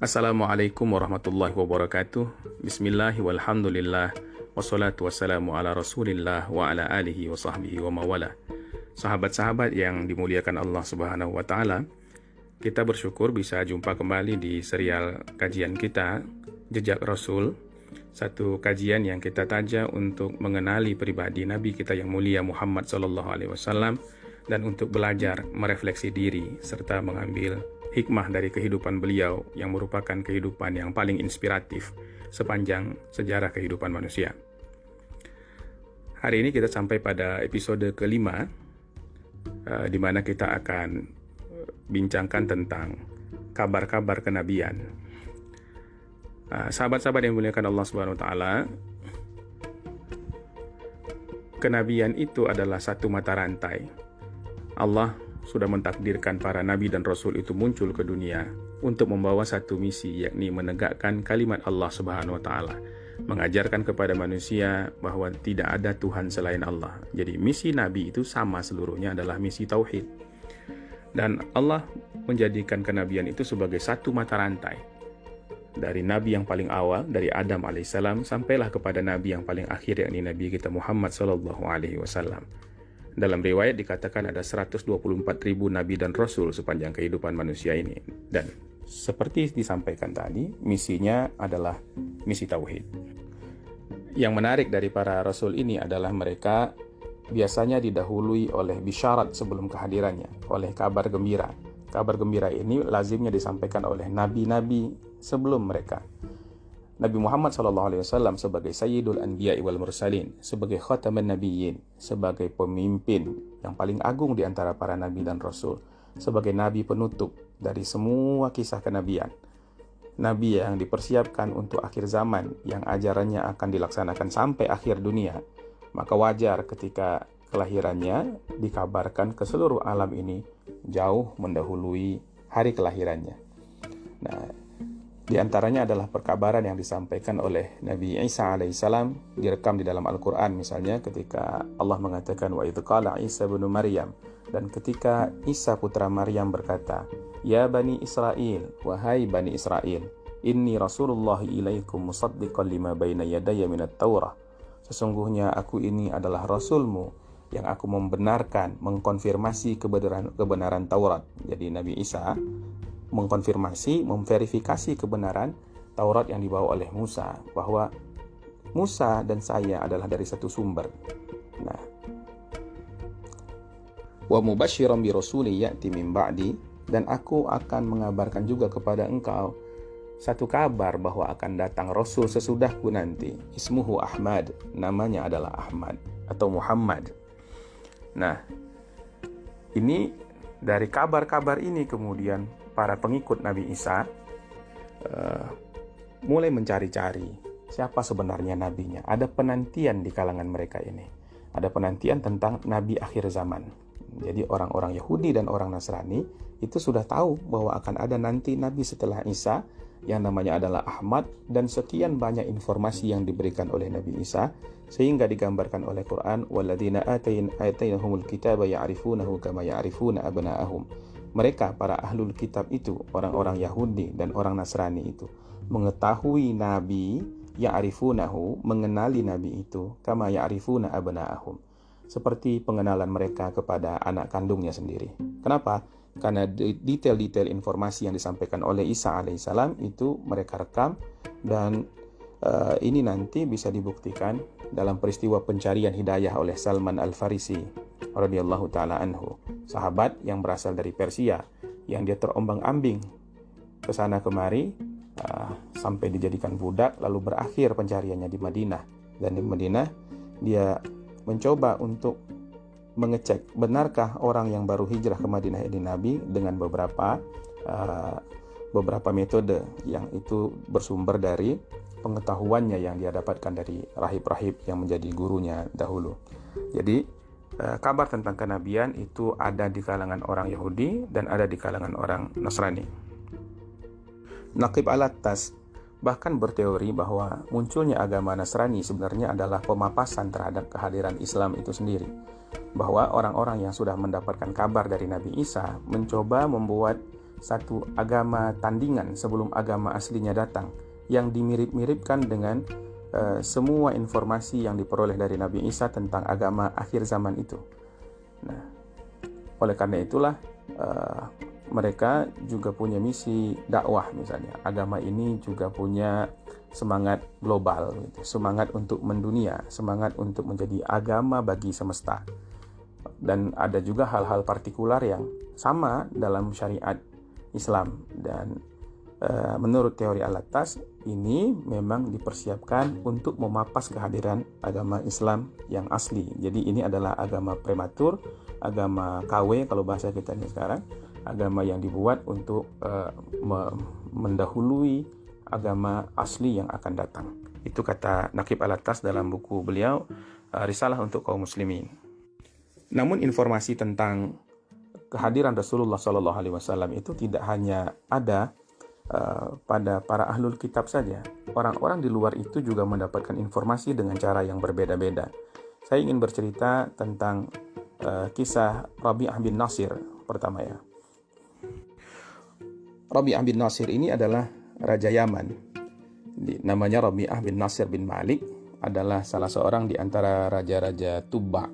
Assalamualaikum warahmatullahi wabarakatuh. Bismillah walhamdulillah wassalatu wassalamu ala rasulillah wa ala alihi wa sahbihi wa mawala. Sahabat-sahabat yang dimuliakan Allah subhanahu wa ta'ala, kita bersyukur bisa jumpa kembali di serial kajian kita Jejak Rasul, satu kajian yang kita taja untuk mengenali pribadi Nabi kita yang mulia Muhammad SAW dan untuk belajar merefleksi diri serta mengambil hikmah dari kehidupan beliau yang merupakan kehidupan yang paling inspiratif sepanjang sejarah kehidupan manusia. Hari ini kita sampai pada episode kelima, di mana kita akan bincangkan tentang kabar-kabar kenabian. Sahabat-sahabat yang dimuliakan Allah Subhanahu wa Ta'ala, kenabian itu adalah satu mata rantai. Allah sudah mentakdirkan para nabi dan rasul itu muncul ke dunia untuk membawa satu misi, yakni menegakkan kalimat Allah Subhanahu wa Ta'ala, mengajarkan kepada manusia bahwa tidak ada Tuhan selain Allah. Jadi misi nabi itu sama seluruhnya, adalah misi tauhid. Dan Allah menjadikan kenabian itu sebagai satu mata rantai, dari nabi yang paling awal, dari Adam alaihissalam, sampailah kepada nabi yang paling akhir, yakni nabi kita Muhammad sallallahu alaihi wasallam. Dalam riwayat dikatakan ada 124.000 nabi dan rasul sepanjang kehidupan manusia ini. Dan seperti disampaikan tadi, misinya adalah misi tauhid. Yang menarik dari para rasul ini adalah mereka biasanya didahului oleh bisyarat sebelum kehadirannya, oleh kabar gembira. Kabar gembira ini lazimnya disampaikan oleh nabi-nabi sebelum mereka. Nabi Muhammad SAW sebagai Sayyidul Anbiya wal Mursalin, sebagai Khataman Nabiyyin, sebagai pemimpin yang paling agung di antara para nabi dan rasul, sebagai nabi penutup dari semua kisah kenabian. Nabi yang dipersiapkan untuk akhir zaman, yang ajarannya akan dilaksanakan sampai akhir dunia. Maka wajar ketika kelahirannya dikabarkan ke seluruh alam ini jauh mendahului hari kelahirannya. Nah, di antaranya adalah perkabaran yang disampaikan oleh Nabi Isa alaihissalam, direkam di dalam Al-Quran, misalnya ketika Allah mengatakan wa idh qala Isa bin Maryam, dan ketika Isa putra Maryam berkata, ya Bani Israel, wahai Bani Israel, inni Rasulullah ilaikum musaddiqan lima baina yadaya minat Taurah, sesungguhnya aku ini adalah Rasulmu yang aku membenarkan, mengkonfirmasi kebenaran Taurat. Jadi Nabi Isa mengkonfirmasi, memverifikasi kebenaran Taurat yang dibawa oleh Musa, bahwa Musa dan saya adalah dari satu sumber. Nah, wa mubasysyiran bi rasulin ya'ti min ba'di, dan aku akan mengabarkan juga kepada engkau satu kabar bahwa akan datang rasul sesudahku nanti. Ismuhu Ahmad, namanya adalah Ahmad atau Muhammad. Nah, ini dari kabar-kabar ini kemudian para pengikut Nabi Isa mulai mencari-cari siapa sebenarnya nabinya. Ada penantian di kalangan mereka ini. Ada penantian tentang nabi akhir zaman. Jadi orang-orang Yahudi dan orang Nasrani itu sudah tahu bahwa akan ada nanti nabi setelah Isa yang namanya adalah Ahmad, dan sekian banyak informasi yang diberikan oleh Nabi Isa sehingga digambarkan oleh Quran, walladzina atainahumul kitaba ya'rifunahu kama ya'rifuna abna'ahum. Mereka, para ahlul kitab itu, orang-orang Yahudi dan orang Nasrani itu, mengetahui Nabi, ya'rifunahu, mengenali Nabi itu, kama ya'rifuna abna'ahum, seperti pengenalan mereka kepada anak kandungnya sendiri. Kenapa? Karena detail-detail informasi yang disampaikan oleh Isa alaihissalam itu mereka rekam, dan ini nanti bisa dibuktikan dalam peristiwa pencarian hidayah oleh Salman Al-Farisi radhiyallahu ta'ala anhu, sahabat yang berasal dari Persia, yang dia terombang-ambing ke sana kemari sampai dijadikan budak, lalu berakhir pencariannya di Madinah. Dan di Madinah dia mencoba untuk mengecek benarkah orang yang baru hijrah ke Madinah ini nabi, dengan beberapa metode yang itu bersumber dari pengetahuannya yang dia dapatkan dari rahib-rahib yang menjadi gurunya dahulu. Jadi kabar tentang kenabian itu ada di kalangan orang Yahudi dan ada di kalangan orang Nasrani. Naqib Al-Attas bahkan berteori bahwa munculnya agama Nasrani sebenarnya adalah pemapasan terhadap kehadiran Islam itu sendiri. Bahwa orang-orang yang sudah mendapatkan kabar dari Nabi Isa mencoba membuat satu agama tandingan sebelum agama aslinya datang, yang dimirip-miripkan dengan semua informasi yang diperoleh dari Nabi Isa tentang agama akhir zaman itu. Nah, oleh karena itulah mereka juga punya misi dakwah misalnya. Agama ini juga punya semangat global, gitu. Semangat untuk mendunia, semangat untuk menjadi agama bagi semesta. Dan ada juga hal-hal partikular yang sama dalam syariat Islam. Dan menurut teori Al-Attas, ini memang dipersiapkan untuk memapas kehadiran agama Islam yang asli. Jadi ini adalah agama prematur, agama KW kalau bahasa kita ini sekarang, agama yang dibuat untuk mendahului agama asli yang akan datang. Itu kata Naqib Al-Attas dalam buku beliau, Risalah untuk Kaum Muslimin. Namun informasi tentang kehadiran Rasulullah SAW itu tidak hanya ada pada para ahlul kitab saja. Orang-orang di luar itu juga mendapatkan informasi dengan cara yang berbeda-beda. Saya ingin bercerita tentang kisah Rabi'ah bin Nasir pertama ya. Rabi'ah bin Nasir ini adalah Raja Yaman. Namanya Rabi'ah bin Nasir bin Malik, adalah salah seorang di antara raja-raja Tubba.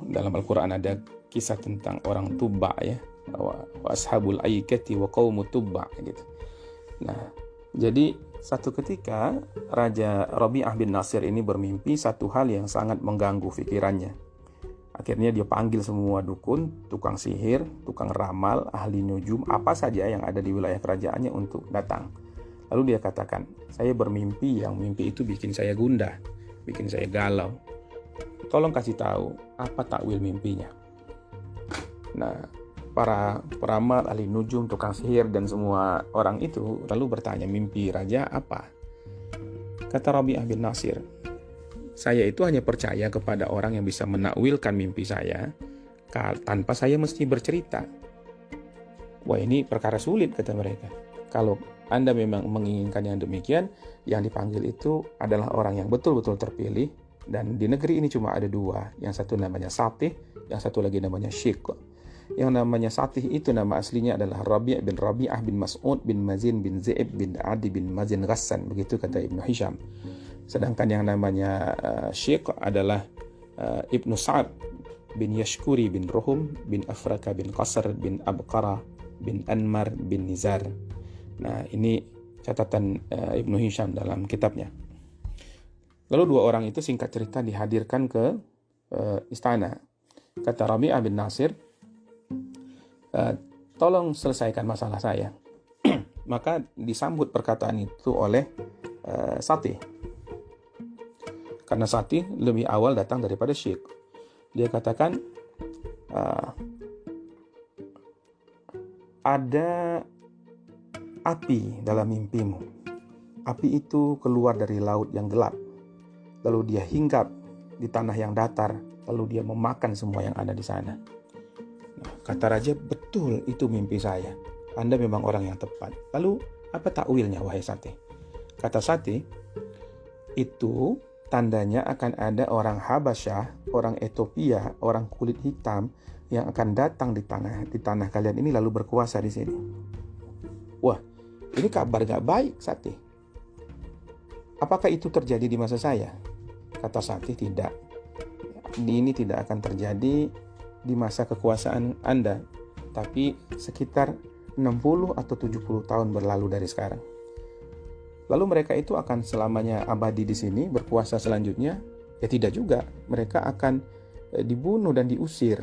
Dalam Al-Quran ada kisah tentang orang Tubba ya. Wa ashabul aikati wa qaumu Tubba gitu. Nah, jadi satu ketika Raja Rabi'ah bin Nasir ini bermimpi satu hal yang sangat mengganggu pikirannya. Akhirnya dia panggil semua dukun, tukang sihir, tukang ramal, ahli nujum, apa saja yang ada di wilayah kerajaannya untuk datang. Lalu dia katakan, saya bermimpi yang mimpi itu bikin saya gundah, bikin saya galau. Tolong kasih tahu apa takwil mimpinya. Nah, para peramal, ahli nujum, tukang sihir, dan semua orang itu lalu bertanya, mimpi raja apa? Kata Rabi'ah bin Nasir, saya itu hanya percaya kepada orang yang bisa menakwilkan mimpi saya tanpa saya mesti bercerita. Wah, ini perkara sulit, kata mereka. Kalau Anda memang menginginkan yang demikian, yang dipanggil itu adalah orang yang betul-betul terpilih, dan di negeri ini cuma ada dua. Yang satu namanya Satih, yang satu lagi namanya Syikh. Yang namanya Satih itu nama aslinya adalah Rabi' bin Rabi'ah bin Mas'ud bin Mazin bin Zaib bin Adi bin Mazin Ghassan, begitu kata Ibnu Hisham. Sedangkan yang namanya Syekh adalah Ibnu Sa'ad bin Yashkuri bin Ruhum bin Afraka bin Qasr bin Abqara bin Anmar bin Nizar. Nah, ini catatan Ibnu Hisham dalam kitabnya. Lalu dua orang itu singkat cerita dihadirkan ke istana. Kata Rabi'ah bin Nasir, tolong selesaikan masalah saya. Maka disambut perkataan itu oleh Satih. Karena Satih lebih awal datang daripada Syekh. Dia katakan, ada api dalam mimpimu. Api itu keluar dari laut yang gelap. Lalu dia hinggap di tanah yang datar. Lalu dia memakan semua yang ada di sana. Nah, kata raja, betul itu mimpi saya. Anda memang orang yang tepat. Lalu apa takwilnya, wahai Satih? Kata Satih, itu tandanya akan ada orang Habasyah, orang Ethiopia, orang kulit hitam yang akan datang di tanah kalian ini lalu berkuasa di sini. Wah, ini kabar gak baik, Satih. Apakah itu terjadi di masa saya? Kata Satih, tidak. Ini tidak akan terjadi di masa kekuasaan Anda, tapi sekitar 60 atau 70 tahun berlalu dari sekarang. Lalu mereka itu akan selamanya abadi di sini, berkuasa selanjutnya? Ya tidak juga. Mereka akan dibunuh dan diusir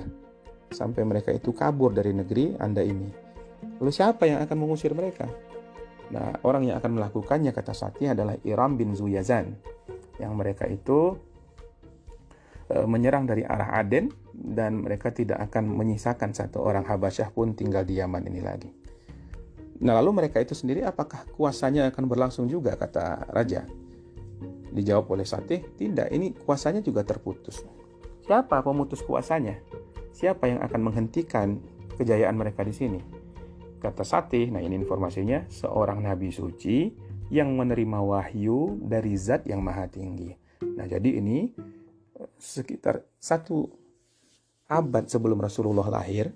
sampai mereka itu kabur dari negeri Anda ini. Lalu siapa yang akan mengusir mereka? Nah, orang yang akan melakukannya, kata Satih, adalah Iram bin Zuyazan, yang mereka itu menyerang dari arah Aden, dan mereka tidak akan menyisakan satu orang Habasyah pun tinggal di Yaman ini lagi. Nah, lalu mereka itu sendiri apakah kuasanya akan berlangsung juga, kata raja? Dijawab oleh Satih, tidak, ini kuasanya juga terputus. Siapa pemutus kuasanya? Siapa yang akan menghentikan kejayaan mereka di sini? Kata Satih, nah ini informasinya, seorang nabi suci yang menerima wahyu dari zat yang maha tinggi. Nah, jadi ini sekitar 1 abad sebelum Rasulullah lahir,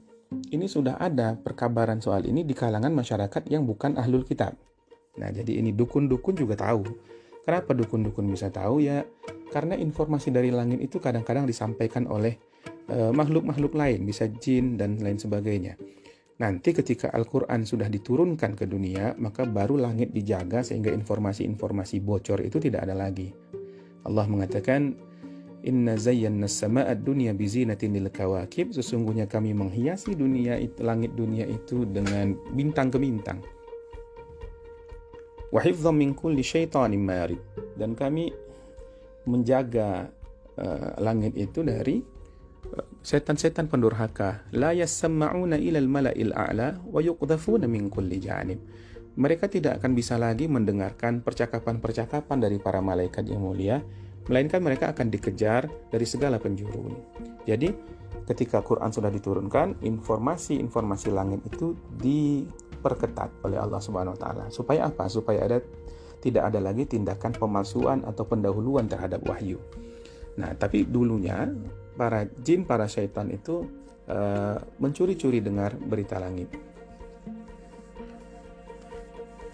ini sudah ada perkabaran soal ini di kalangan masyarakat yang bukan ahlul kitab. Nah, jadi ini dukun-dukun juga tahu. Kenapa dukun-dukun bisa tahu? Ya, karena informasi dari langit itu kadang-kadang disampaikan oleh makhluk-makhluk lain, bisa jin dan lain sebagainya. Nanti ketika Al-Quran sudah diturunkan ke dunia, maka baru langit dijaga sehingga informasi-informasi bocor itu tidak ada lagi. Allah mengatakan, Inna zayyanna as-sama'ad dunya bizinatin lil kawakib, sesungguhnya kami menghiasi dunia itu, langit dunia itu dengan bintang ke bintang. Wa hifdzan min kulli syaitanin marid, dan kami menjaga langit itu dari setan-setan pendurhaka. La yasma'una ilal mala'il a'la wa yuqdhafuna min kulli janib. Mereka tidak akan bisa lagi mendengarkan percakapan-percakapan dari para malaikat yang mulia, melainkan mereka akan dikejar dari segala penjuru. Jadi, ketika Quran sudah diturunkan, informasi-informasi langit itu diperketat oleh Allah Subhanahu wa taala. Supaya apa? Supaya tidak ada lagi tindakan pemalsuan atau pendahuluan terhadap wahyu. Nah, tapi dulunya para jin, para syaitan itu mencuri-curi dengar berita langit.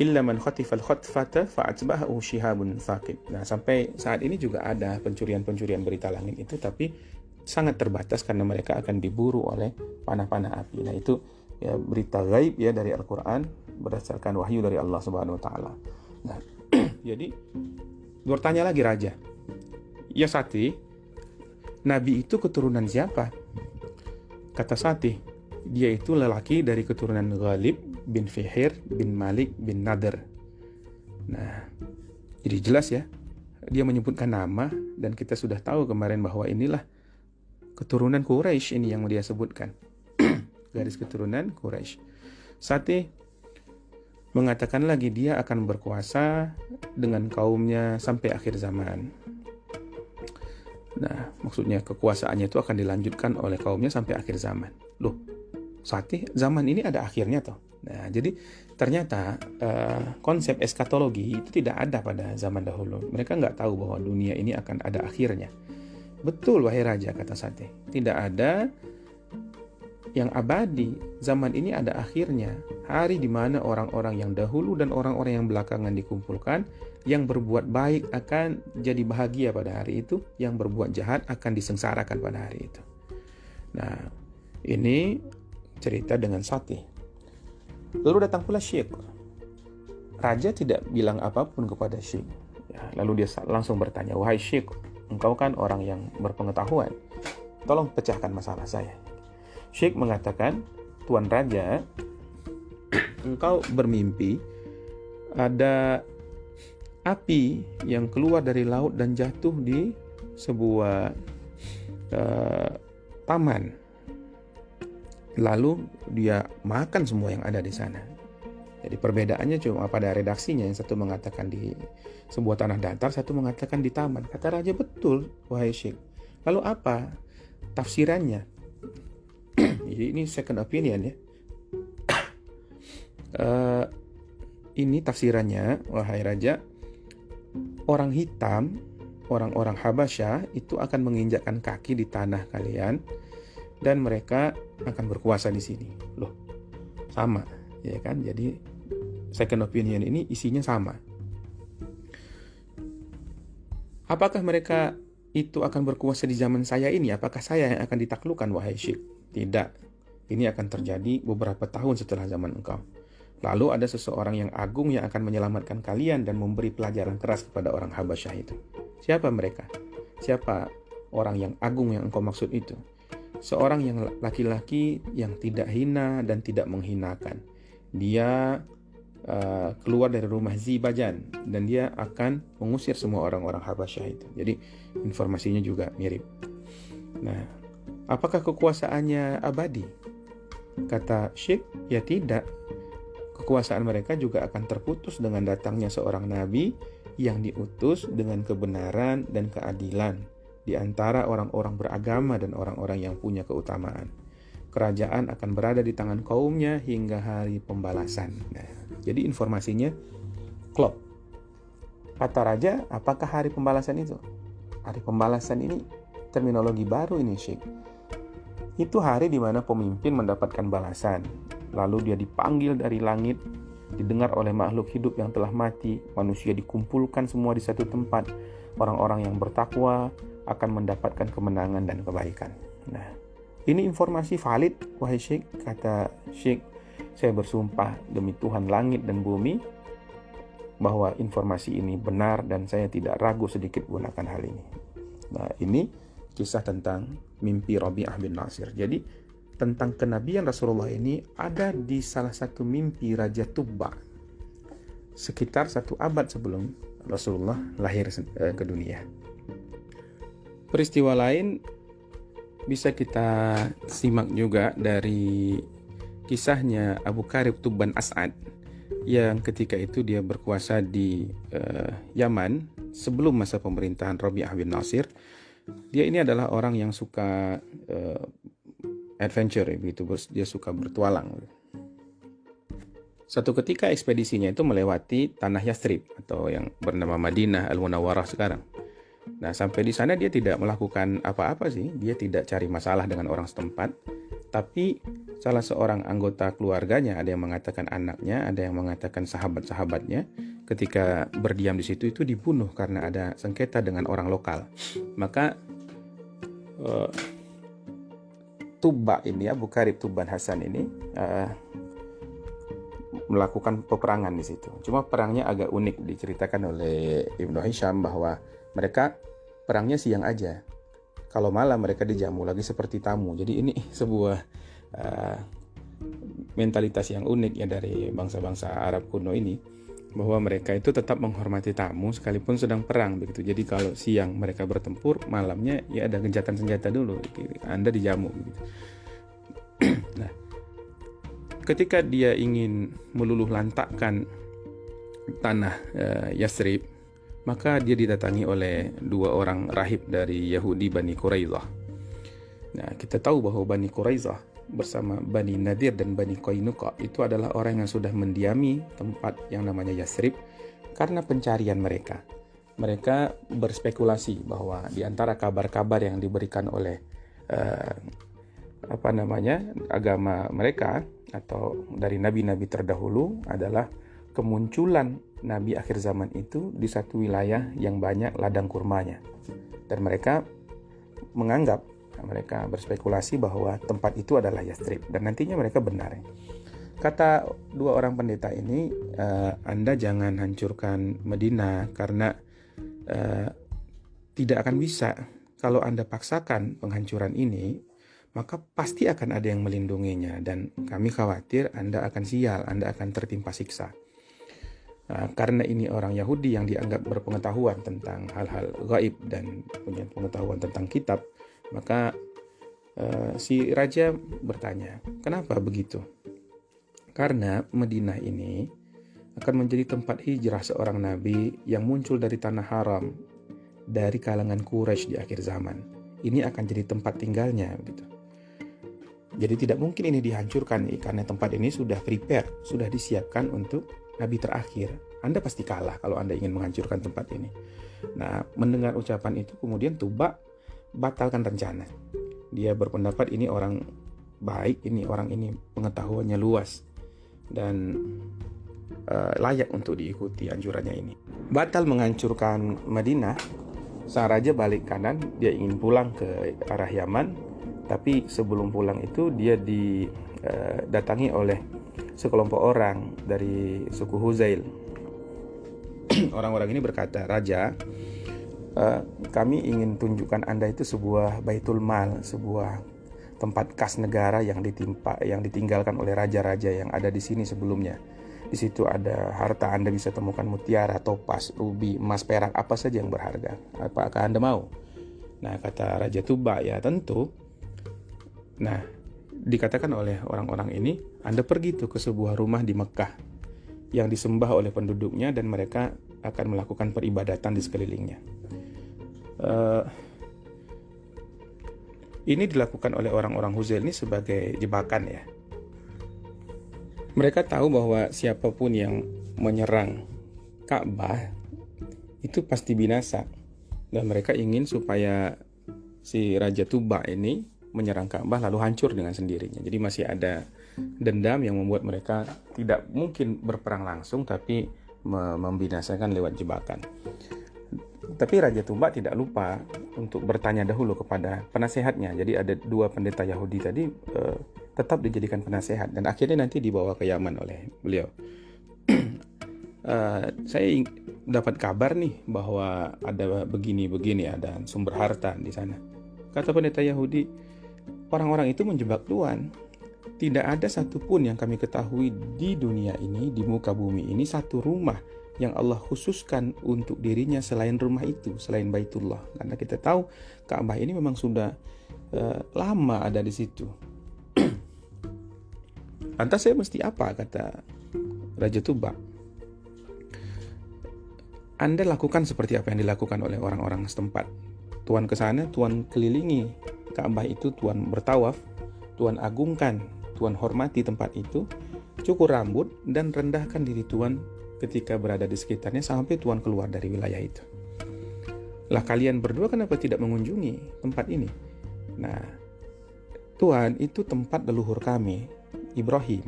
Illa man khatifal khatfata fa'atba'ahu shihabun thaqib. Nah, sampai saat ini juga ada pencurian-pencurian berita langit itu, tapi sangat terbatas karena mereka akan diburu oleh panah-panah api. Nah, itu ya berita gaib ya dari Al-Qur'an berdasarkan wahyu dari Allah Subhanahu wa taala. Nah, jadi bertanya lagi raja, "Ya Sati, Nabi itu keturunan siapa?" Kata Sati, "Dia itu lelaki dari keturunan Ghalib bin Fihir bin Malik bin Nadr." Nah, jadi jelas ya, dia menyebutkan nama, dan kita sudah tahu kemarin bahwa inilah keturunan Quraisy ini yang dia sebutkan. Garis keturunan Quraisy. Sati mengatakan lagi dia akan berkuasa dengan kaumnya sampai akhir zaman. Nah, maksudnya kekuasaannya itu akan dilanjutkan oleh kaumnya sampai akhir zaman. Loh, Sati, zaman ini ada akhirnya toh? Nah, jadi ternyata konsep eskatologi itu tidak ada pada zaman dahulu. Mereka nggak tahu bahwa dunia ini akan ada akhirnya. Betul, wahai raja, kata Sati. Tidak ada yang abadi. Zaman ini ada akhirnya. Hari di mana orang-orang yang dahulu dan orang-orang yang belakangan dikumpulkan. Yang berbuat baik akan jadi bahagia pada hari itu. Yang berbuat jahat akan disengsarakan pada hari itu. Nah, ini cerita dengan Sati. Lalu datang pula Syekh. Raja tidak bilang apapun kepada Syekh. Ya, lalu dia langsung bertanya, "Wahai Syekh, engkau kan orang yang berpengetahuan. Tolong pecahkan masalah saya." Syekh mengatakan, "Tuan Raja, engkau bermimpi ada api yang keluar dari laut dan jatuh di sebuah taman. Lalu dia makan semua yang ada di sana." Jadi perbedaannya cuma pada redaksinya, yang satu mengatakan di sebuah tanah datar, satu mengatakan di taman. Kata raja, "Betul, wahai Syekh. Lalu apa tafsirannya?" Jadi ini second opinion ya. Ini tafsirannya, wahai raja. Orang hitam, orang-orang Habasyah itu akan menginjakkan kaki di tanah kalian dan mereka akan berkuasa di sini. Loh, sama, ya kan? Jadi second opinion ini isinya sama. Apakah mereka itu akan berkuasa di zaman saya ini? Apakah saya yang akan ditaklukkan, wahai Syekh? Tidak. Ini akan terjadi beberapa tahun setelah zaman engkau. Lalu ada seseorang yang agung yang akan menyelamatkan kalian dan memberi pelajaran keras kepada orang Habasyah itu. Siapa mereka? Siapa orang yang agung yang engkau maksud itu? Seorang yang laki-laki yang tidak hina dan tidak menghinakan. Dia keluar dari rumah Zibajan dan dia akan mengusir semua orang-orang Habasyah itu. Jadi informasinya juga mirip. Nah, apakah kekuasaannya abadi? Kata Syekh, ya tidak. Kekuasaan mereka juga akan terputus dengan datangnya seorang nabi yang diutus dengan kebenaran dan keadilan di antara orang-orang beragama dan orang-orang yang punya keutamaan. Kerajaan akan berada di tangan kaumnya hingga hari pembalasan. Nah, jadi informasinya klop. Kata raja, apakah hari pembalasan itu? Hari pembalasan ini terminologi baru ini, Syekh. Itu hari di mana pemimpin mendapatkan balasan. Lalu dia dipanggil dari langit, didengar oleh makhluk hidup yang telah mati, manusia dikumpulkan semua di satu tempat. Orang-orang yang bertakwa akan mendapatkan kemenangan dan kebaikan. Nah, ini informasi valid, wahai Syekh, kata Syekh. Saya bersumpah demi Tuhan langit dan bumi bahwa informasi ini benar dan saya tidak ragu sedikit gunakan hal ini. Nah, ini kisah tentang mimpi Rabi'ah bin Nasir. Jadi tentang kenabian Rasulullah ini ada di salah satu mimpi Raja Tubba sekitar 1 abad sebelum Rasulullah lahir ke dunia. Peristiwa lain bisa kita simak juga dari kisahnya Abu Karib Tubban As'ad yang ketika itu dia berkuasa di Yaman sebelum masa pemerintahan Rabi'ah bin Nasir. Dia ini adalah orang yang suka adventure, begitu, dia suka bertualang. Satu ketika ekspedisinya itu melewati tanah Yathrib atau yang bernama Madinah Al-Munawwarah sekarang. Nah, sampai di sana dia tidak melakukan apa-apa sih, dia tidak cari masalah dengan orang setempat, tapi salah seorang anggota keluarganya, ada yang mengatakan anaknya, ada yang mengatakan sahabat-sahabatnya, ketika berdiam di situ itu dibunuh karena ada sengketa dengan orang lokal. Maka Tubba ini, Abu Karib Tubban Hasan ini melakukan peperangan di situ. Cuma perangnya agak unik, diceritakan oleh Ibnu Hisham bahwa mereka perangnya siang aja. Kalau malam mereka dijamu lagi seperti tamu. Jadi ini sebuah mentalitas yang unik ya dari bangsa-bangsa Arab kuno ini, bahwa mereka itu tetap menghormati tamu sekalipun sedang perang begitu. Jadi kalau siang mereka bertempur, malamnya ya ada gencatan senjata dulu, Anda dijamu gitu. Nah, ketika dia ingin meluluh lantakkan tanah Yathrib, maka dia didatangi oleh 2 orang rahib dari Yahudi Bani Quraidah. Nah, kita tahu bahwa Bani Quraidah bersama Bani Nadir dan Bani Qainuqa itu adalah orang yang sudah mendiami tempat yang namanya Yathrib karena pencarian mereka. Mereka berspekulasi bahwa di antara kabar-kabar yang diberikan oleh agama mereka atau dari nabi-nabi terdahulu adalah kemunculan nabi akhir zaman itu di satu wilayah yang banyak ladang kurmanya. Dan mereka berspekulasi bahwa tempat itu adalah Yathrib, dan nantinya mereka benar. Kata 2 orang pendeta ini, Anda jangan hancurkan Madinah karena tidak akan bisa. Kalau Anda paksakan penghancuran ini, maka pasti akan ada yang melindunginya, dan kami khawatir Anda akan sial, Anda akan tertimpa siksa. Karena ini orang Yahudi yang dianggap berpengetahuan tentang hal-hal gaib dan punya pengetahuan tentang kitab, maka si raja bertanya, kenapa begitu? Karena Madinah ini akan menjadi tempat hijrah seorang nabi yang muncul dari tanah haram, dari kalangan Quraisy di akhir zaman. Ini akan jadi tempat tinggalnya, begitu. Jadi tidak mungkin ini dihancurkan karena tempat ini sudah prepare, sudah disiapkan untuk nabi terakhir. Anda pasti kalah kalau Anda ingin menghancurkan tempat ini. Nah, mendengar ucapan itu kemudian Tubba batalkan rencana. Dia berpendapat ini orang baik, orang ini pengetahuannya luas dan layak untuk diikuti anjurannya ini. Batal menghancurkan Madinah, sang raja balik kanan, dia ingin pulang ke arah Yaman, tapi sebelum pulang itu dia didatangi oleh sekelompok orang dari suku Huzail. Orang-orang ini berkata, Raja, kami ingin tunjukkan Anda itu sebuah baitul mal, sebuah tempat kas negara yang ditinggalkan oleh raja-raja yang ada di sini sebelumnya. Di situ ada harta, Anda bisa temukan mutiara, topas, rubi, emas, perak, apa saja yang berharga. Apakah Anda mau? Nah, kata Raja Tubba, ya tentu. Nah, dikatakan oleh orang-orang ini, Anda pergi tuh ke sebuah rumah di Mekah yang disembah oleh penduduknya dan mereka akan melakukan peribadatan di sekelilingnya. Ini dilakukan oleh orang-orang Huzail ini sebagai jebakan ya. Mereka tahu bahwa siapapun yang menyerang Ka'bah itu pasti binasa, dan mereka ingin supaya si Raja Tubba ini menyerang Ka'bah lalu hancur dengan sendirinya. Jadi masih ada dendam yang membuat mereka tidak mungkin berperang langsung, tapi membinasakan lewat jebakan. Tapi Raja Tuba tidak lupa untuk bertanya dahulu kepada penasehatnya. Jadi ada 2 pendeta Yahudi tadi tetap dijadikan penasehat dan akhirnya nanti dibawa ke Yaman oleh beliau. Saya dapat kabar nih bahwa ada begini-begini, ada sumber harta di sana. Kata pendeta Yahudi, orang-orang itu menjebak Tuhan. Tidak ada satupun yang kami ketahui di dunia ini, di muka bumi ini, satu rumah yang Allah khususkan untuk dirinya selain rumah itu, selain Baitullah. Karena kita tahu Ka'bah ini memang sudah lama ada di situ. Lantas saya mesti apa, kata Raja Tuba? Anda lakukan seperti apa yang dilakukan oleh orang-orang setempat. Tuan ke sana, Tuan kelilingi Ka'bah itu, Tuan bertawaf, Tuan agungkan, Tuan hormati tempat itu, cukur rambut dan rendahkan diri Tuan ketika berada di sekitarnya sampai Tuan keluar dari wilayah itu. Lah kalian berdua kenapa tidak mengunjungi tempat ini? Nah, Tuan, itu tempat leluhur kami, Ibrahim.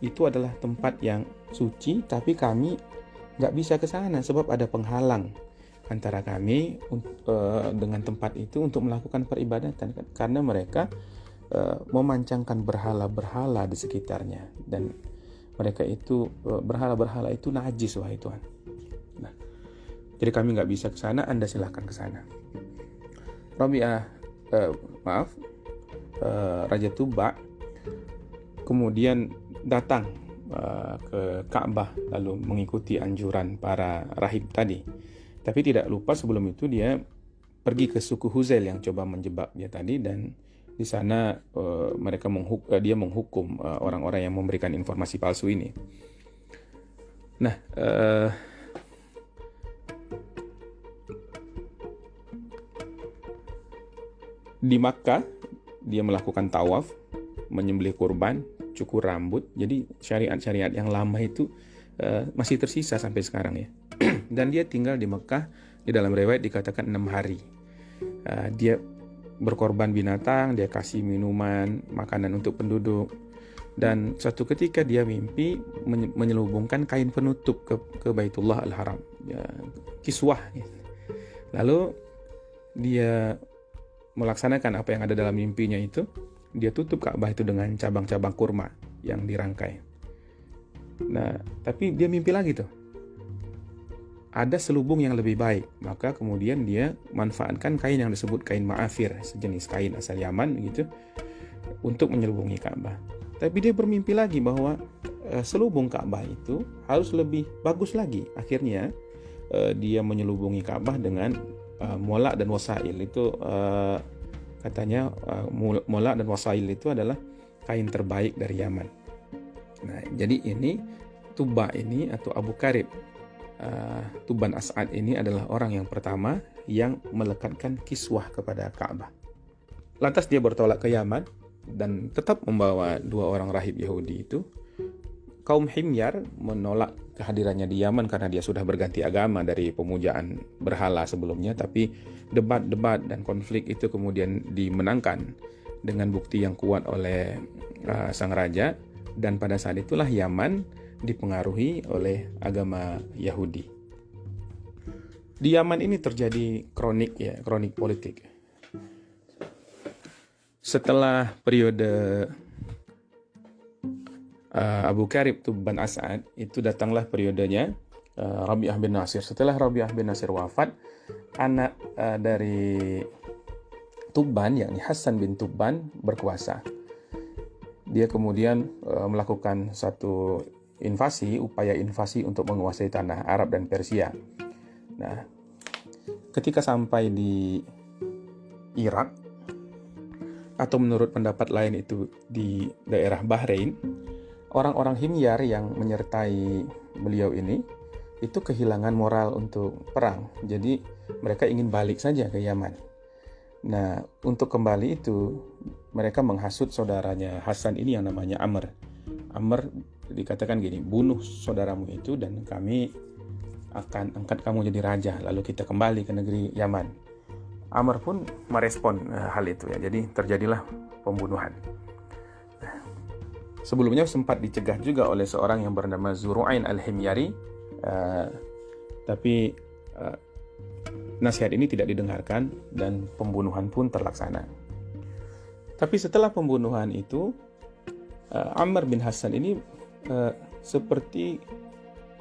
Itu adalah tempat yang suci, tapi kami nggak bisa ke sana sebab ada penghalang antara kami dengan tempat itu untuk melakukan peribadatan, karena mereka memancangkan berhala-berhala di sekitarnya, dan mereka itu berhala-berhala itu najis, wahai Tuhan. Nah, jadi kami nggak bisa ke sana, Anda silahkan ke sana. Raja Tuba kemudian datang ke Ka'bah lalu mengikuti anjuran para rahib tadi. Tapi tidak lupa sebelum itu dia pergi ke suku Huzail yang coba menjebak dia tadi, dan di sana dia menghukum orang-orang yang memberikan informasi palsu ini. Nah, di Makkah dia melakukan tawaf, menyembelih kurban, cukur rambut. Jadi syariat-syariat yang lama itu masih tersisa sampai sekarang ya. Dan dia tinggal di Mekah, di dalam riwayat dikatakan 6 hari. Dia berkorban binatang, dia kasih minuman, makanan untuk penduduk. Dan suatu ketika dia mimpi menyelubungkan kain penutup ke Baitullah Al-Haram, ya, kiswah. Lalu dia melaksanakan apa yang ada dalam mimpinya itu. Dia tutup Ka'bah itu dengan cabang-cabang kurma yang dirangkai. Nah, tapi dia mimpi lagi tuh. Ada selubung yang lebih baik. Maka kemudian dia manfaatkan kain yang disebut kain ma'afir, sejenis kain asal Yaman gitu, untuk menyelubungi Ka'bah. Tapi dia bermimpi lagi bahwa selubung Ka'bah itu harus lebih bagus lagi. Akhirnya dia menyelubungi Ka'bah dengan mola dan wasail. Itu katanya mola dan wasail itu adalah kain terbaik dari Yaman. Nah, jadi ini Tuba ini atau Abu Karib Tuban As'ad ini adalah orang yang pertama yang melekatkan kiswah kepada Ka'bah. Lantas dia bertolak ke Yaman dan tetap membawa 2 orang rahib Yahudi itu. Kaum Himyar menolak kehadirannya di Yaman karena dia sudah berganti agama dari pemujaan berhala sebelumnya, tapi debat-debat dan konflik itu kemudian dimenangkan dengan bukti yang kuat oleh sang raja, dan pada saat itulah Yaman dipengaruhi oleh agama Yahudi. Di Yaman ini terjadi kronik politik. Setelah periode Abu Karib Tuban As'ad itu datanglah periodenya Rabi'ah bin Nasir. Setelah Rabi'ah bin Nasir wafat, anak dari Tuban, yakni Hasan bin Tuban, berkuasa. Dia kemudian melakukan satu upaya invasi untuk menguasai tanah Arab dan Persia. Nah, ketika sampai di Irak, atau menurut pendapat lain itu di daerah Bahrain, orang-orang Himyar yang menyertai beliau ini itu kehilangan moral untuk perang. Jadi mereka ingin balik saja ke Yaman. Nah, untuk kembali itu mereka menghasut saudaranya Hasan ini yang namanya Amr. Amr dikatakan gini, bunuh saudaramu itu dan kami akan angkat kamu jadi raja, lalu kita kembali ke negeri Yaman. Amr pun merespon hal itu ya. Jadi terjadilah pembunuhan. Sebelumnya sempat dicegah juga oleh seorang yang bernama Zuru'ain al-Himyari, tapi nasihat ini tidak didengarkan dan pembunuhan pun terlaksana. Tapi setelah pembunuhan itu, Ammar bin Hasan ini seperti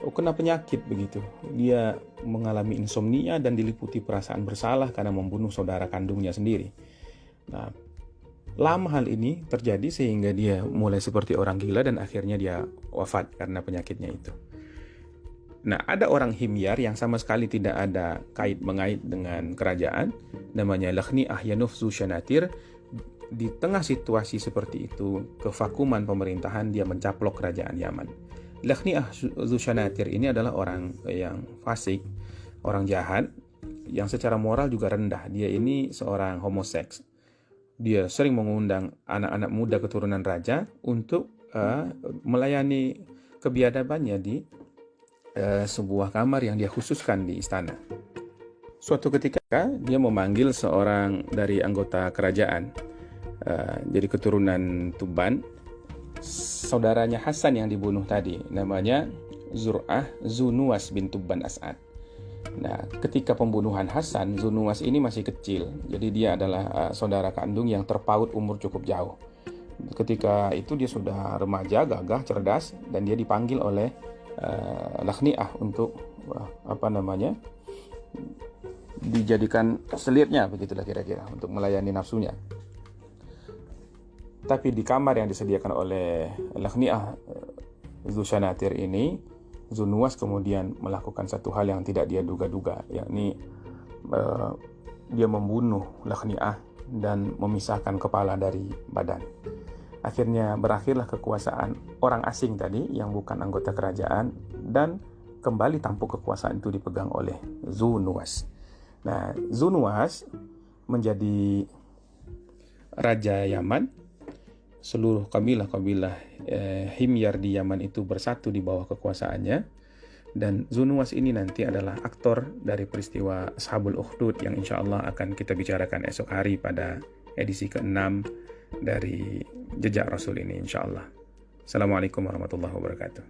kena penyakit begitu. Dia mengalami insomnia dan diliputi perasaan bersalah karena membunuh saudara kandungnya sendiri. Nah, lama hal ini terjadi sehingga dia mulai seperti orang gila dan akhirnya dia wafat karena penyakitnya itu. Nah, ada orang Himyar yang sama sekali tidak ada kait-mengait dengan kerajaan, namanya Lakhni Ahyanuf Zushanatir. Di tengah situasi seperti itu, kevakuman pemerintahan, dia mencaplok kerajaan Yaman. Lakhni Zushanatir ini adalah orang yang fasik, orang jahat, yang secara moral juga rendah. Dia ini seorang homoseks. Dia sering mengundang anak-anak muda keturunan raja untuk melayani kebiadabannya di sebuah kamar yang dia khususkan di istana. Suatu ketika dia memanggil seorang dari anggota kerajaan, jadi keturunan Tuban, saudaranya Hasan yang dibunuh tadi, namanya Zur'ah Zunuwas bin Tuban As'ad. Nah, ketika pembunuhan Hasan, Zunuwas ini masih kecil, jadi dia adalah saudara kandung yang terpaut umur cukup jauh. Ketika itu dia sudah remaja, gagah, cerdas, dan dia dipanggil oleh Lakhni'ah untuk dijadikan selirnya, begitulah kira-kira, untuk melayani nafsunya. Tapi di kamar yang disediakan oleh Lakhni'ah Zushanatir ini, Zunuwas kemudian melakukan satu hal yang tidak dia duga-duga, yakni dia membunuh Lakhni'ah dan memisahkan kepala dari badan. Akhirnya berakhirlah kekuasaan orang asing tadi yang bukan anggota kerajaan, dan kembali tampuk kekuasaan itu dipegang oleh Zunuwas. Nah, Zunuwas menjadi raja Yaman. Seluruh kabilah-kabilah Himyar di Yaman itu bersatu di bawah kekuasaannya, dan Zunuwas ini nanti adalah aktor dari peristiwa Ashabul Ukhdud yang insya Allah akan kita bicarakan esok hari pada edisi ke-6 dari Jejak Rasul ini insya Allah. Assalamualaikum warahmatullahi wabarakatuh.